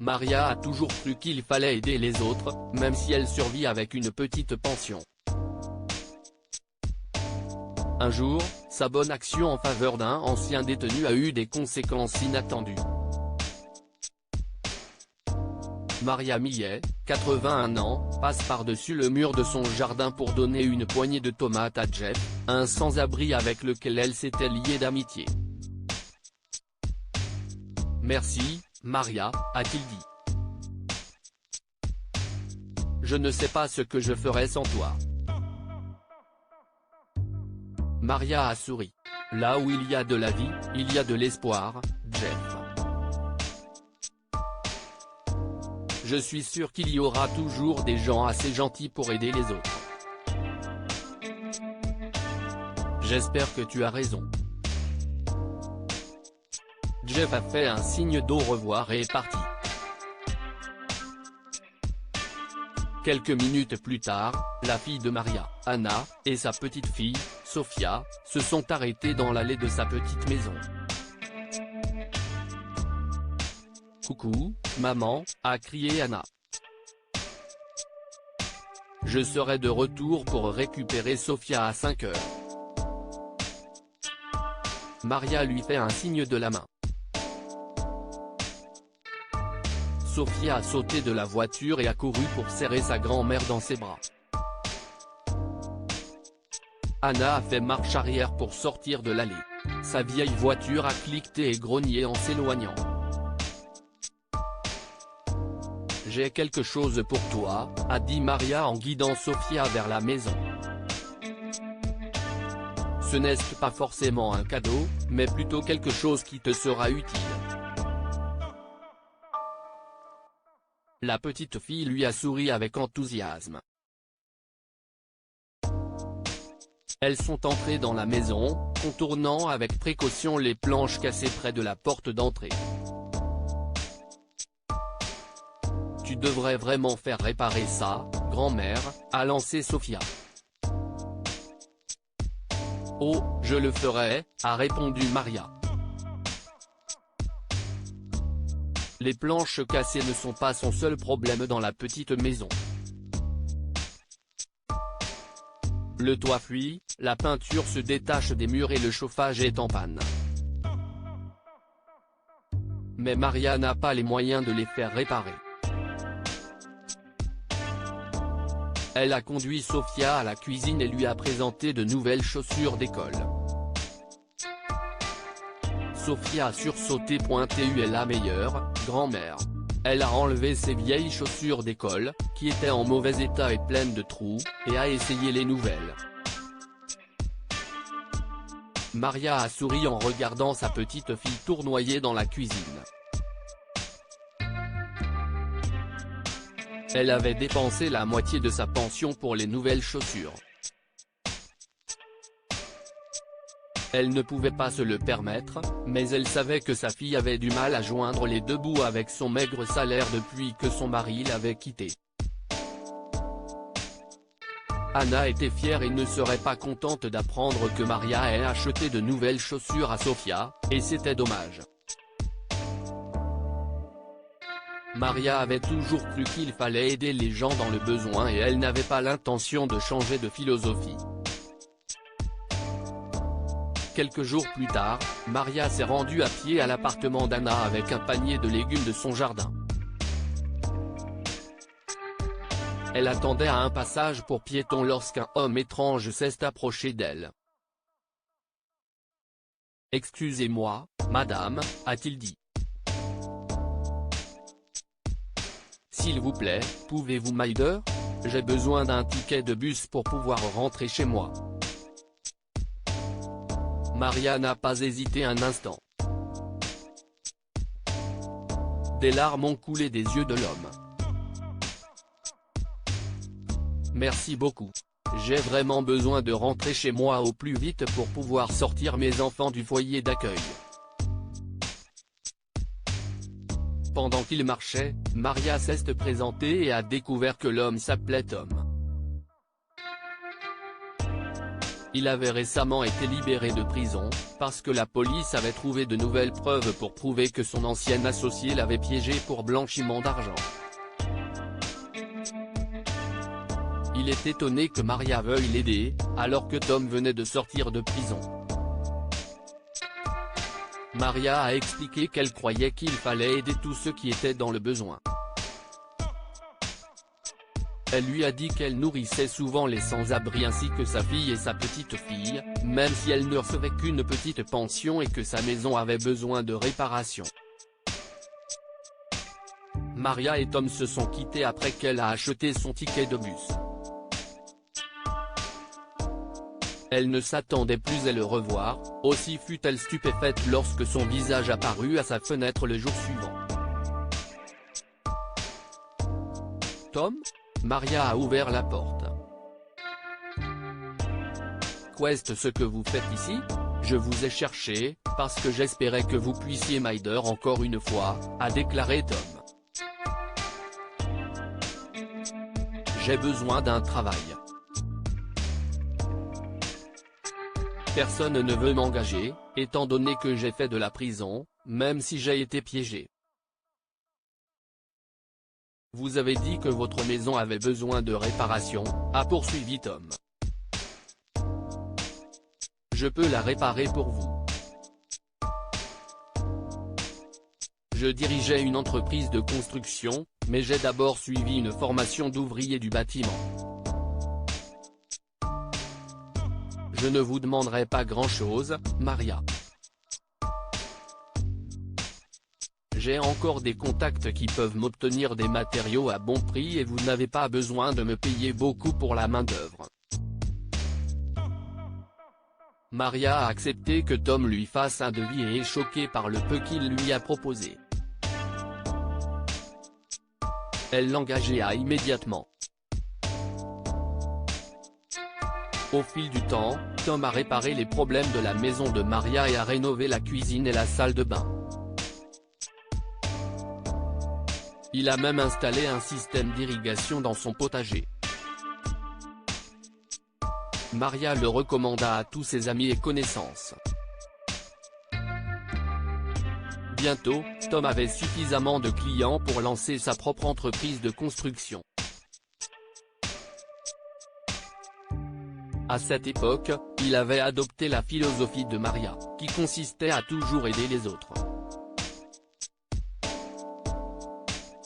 Maria a toujours cru qu'il fallait aider les autres, même si elle survit avec une petite pension. Un jour, sa bonne action en faveur d'un ancien détenu a eu des conséquences inattendues. Maria Millet, 81 ans, passe par-dessus le mur de son jardin pour donner une poignée de tomates à Jeff, un sans-abri avec lequel elle s'était liée d'amitié. « Merci, Maria », a-t-il dit. « Je ne sais pas ce que je ferais sans toi. » Maria a souri. Là où il y a de la vie, il y a de l'espoir, Jeff. Je suis sûr qu'il y aura toujours des gens assez gentils pour aider les autres. J'espère que tu as raison. Jeff a fait un signe d'au revoir et est parti. Quelques minutes plus tard, la fille de Maria, Anna, et sa petite fille, Sophia, se sont arrêtées dans l'allée de sa petite maison. « Coucou, maman », a crié Anna. « Je serai de retour pour récupérer Sophia à 5 heures. » Maria lui fait un signe de la main. Sophia a sauté de la voiture et a couru pour serrer sa grand-mère dans ses bras. Anna a fait marche arrière pour sortir de l'allée. Sa vieille voiture a cliqueté et grogné en s'éloignant. « J'ai quelque chose pour toi », a dit Maria en guidant Sophia vers la maison. Ce n'est pas forcément un cadeau, mais plutôt quelque chose qui te sera utile. La petite fille lui a souri avec enthousiasme. Elles sont entrées dans la maison, contournant avec précaution les planches cassées près de la porte d'entrée. « Tu devrais vraiment faire réparer ça, grand-mère », a lancé Sophia. « Oh, je le ferai », a répondu Maria. Les planches cassées ne sont pas son seul problème dans la petite maison. Le toit fuit, la peinture se détache des murs et le chauffage est en panne. Mais Maria n'a pas les moyens de les faire réparer. Elle a conduit Sophia à la cuisine et lui a présenté de nouvelles chaussures d'école. Sophia a sursauté. Tu es la meilleure, grand-mère. Elle a enlevé ses vieilles chaussures d'école, qui étaient en mauvais état et pleines de trous, et a essayé les nouvelles. Maria a souri en regardant sa petite fille tournoyer dans la cuisine. Elle avait dépensé la moitié de sa pension pour les nouvelles chaussures. Elle ne pouvait pas se le permettre, mais elle savait que sa fille avait du mal à joindre les deux bouts avec son maigre salaire depuis que son mari l'avait quittée. Anna était fière et ne serait pas contente d'apprendre que Maria ait acheté de nouvelles chaussures à Sophia, et c'était dommage. Maria avait toujours cru qu'il fallait aider les gens dans le besoin et elle n'avait pas l'intention de changer de philosophie. Quelques jours plus tard, Maria s'est rendue à pied à l'appartement d'Anna avec un panier de légumes de son jardin. Elle attendait à un passage pour piétons lorsqu'un homme étrange s'est approché d'elle. « Excusez-moi, madame », a-t-il dit. « S'il vous plaît, pouvez-vous m'aider ? J'ai besoin d'un ticket de bus pour pouvoir rentrer chez moi. » Maria n'a pas hésité un instant. Des larmes ont coulé des yeux de l'homme. « Merci beaucoup. J'ai vraiment besoin de rentrer chez moi au plus vite pour pouvoir sortir mes enfants du foyer d'accueil. » Pendant qu'il marchait, Maria s'est présentée et a découvert que l'homme s'appelait Tom. Il avait récemment été libéré de prison, parce que la police avait trouvé de nouvelles preuves pour prouver que son ancien associé l'avait piégé pour blanchiment d'argent. Il est étonné que Maria veuille l'aider, alors que Tom venait de sortir de prison. Maria a expliqué qu'elle croyait qu'il fallait aider tous ceux qui étaient dans le besoin. Elle lui a dit qu'elle nourrissait souvent les sans-abri ainsi que sa fille et sa petite-fille, même si elle ne recevait qu'une petite pension et que sa maison avait besoin de réparation. Maria et Tom se sont quittés après qu'elle a acheté son ticket de bus. Elle ne s'attendait plus à le revoir, aussi fut-elle stupéfaite lorsque son visage apparut à sa fenêtre le jour suivant. Tom ? Maria a ouvert la porte. Qu'est-ce ce que vous faites ici ? Je vous ai cherché, parce que j'espérais que vous puissiez m'aider encore une fois, a déclaré Tom. J'ai besoin d'un travail. Personne ne veut m'engager, étant donné que j'ai fait de la prison, même si j'ai été piégé. Vous avez dit que votre maison avait besoin de réparation, a poursuivi Tom. Je peux la réparer pour vous. Je dirigeais une entreprise de construction, mais j'ai d'abord suivi une formation d'ouvrier du bâtiment. Je ne vous demanderai pas grand-chose, Maria. J'ai encore des contacts qui peuvent m'obtenir des matériaux à bon prix et vous n'avez pas besoin de me payer beaucoup pour la main-d'œuvre. Maria a accepté que Tom lui fasse un devis et est choquée par le peu qu'il lui a proposé. Elle l'engagea immédiatement. Au fil du temps, Tom a réparé les problèmes de la maison de Maria et a rénové la cuisine et la salle de bain. Il a même installé un système d'irrigation dans son potager. Maria le recommanda à tous ses amis et connaissances. Bientôt, Tom avait suffisamment de clients pour lancer sa propre entreprise de construction. À cette époque, il avait adopté la philosophie de Maria, qui consistait à toujours aider les autres.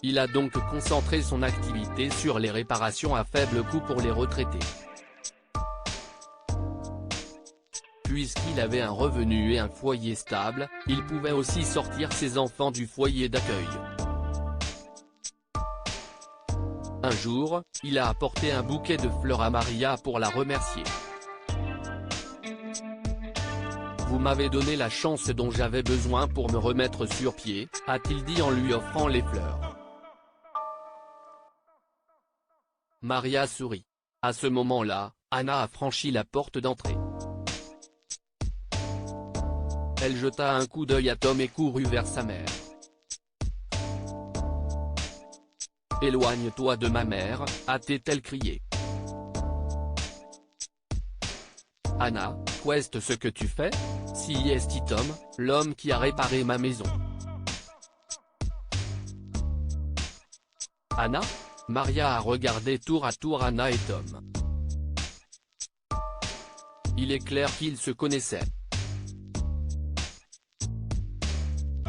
Il a donc concentré son activité sur les réparations à faible coût pour les retraités. Puisqu'il avait un revenu et un foyer stable, il pouvait aussi sortir ses enfants du foyer d'accueil. Un jour, il a apporté un bouquet de fleurs à Maria pour la remercier. Vous m'avez donné la chance dont j'avais besoin pour me remettre sur pied, a-t-il dit en lui offrant les fleurs. Maria sourit. À ce moment-là, Anna a franchi la porte d'entrée. Elle jeta un coup d'œil à Tom et courut vers sa mère. « Éloigne-toi de ma mère », a-t-elle crié. « Anna, qu'est-ce ce que tu fais ?» Si est Tom, l'homme qui a réparé ma maison. Anna ? Maria a regardé tour à tour Anna et Tom. Il est clair qu'ils se connaissaient.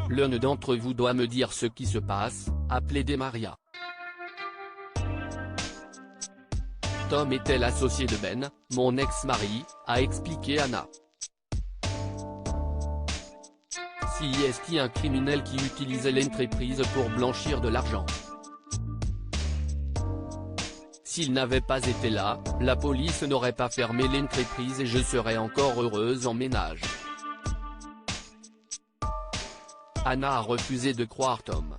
L'un d'entre vous doit me dire ce qui se passe, a plaidé Maria. Tom était l'associé de Ben, mon ex-mari, a expliqué Anna. Si est un criminel qui utilisait l'entreprise pour blanchir de l'argent. S'il n'avait pas été là, la police n'aurait pas fermé l'entreprise et je serais encore heureuse en ménage. Anna a refusé de croire Tom.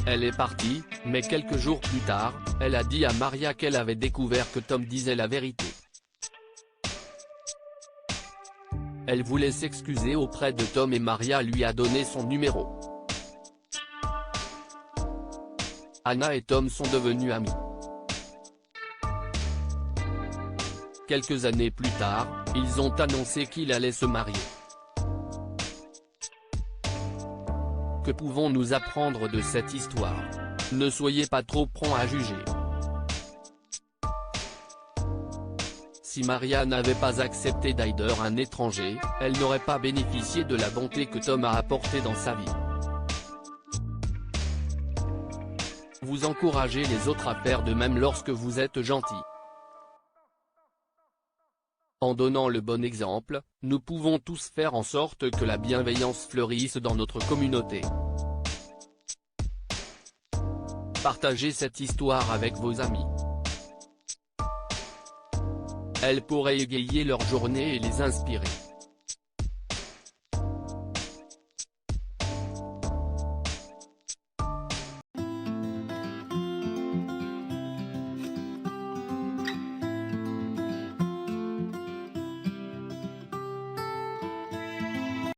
Elle est partie, mais quelques jours plus tard, elle a dit à Maria qu'elle avait découvert que Tom disait la vérité. Elle voulait s'excuser auprès de Tom et Maria lui a donné son numéro. Anna et Tom sont devenus amis. Quelques années plus tard, ils ont annoncé qu'il allait se marier. Que pouvons-nous apprendre de cette histoire? Ne soyez pas trop prompt à juger. Si Maria n'avait pas accepté d'Hyder, un étranger, elle n'aurait pas bénéficié de la bonté que Tom a apportée dans sa vie. Vous encouragez les autres à faire de même lorsque vous êtes gentil. En donnant le bon exemple, nous pouvons tous faire en sorte que la bienveillance fleurisse dans notre communauté. Partagez cette histoire avec vos amis. Elle pourrait égayer leur journée et les inspirer.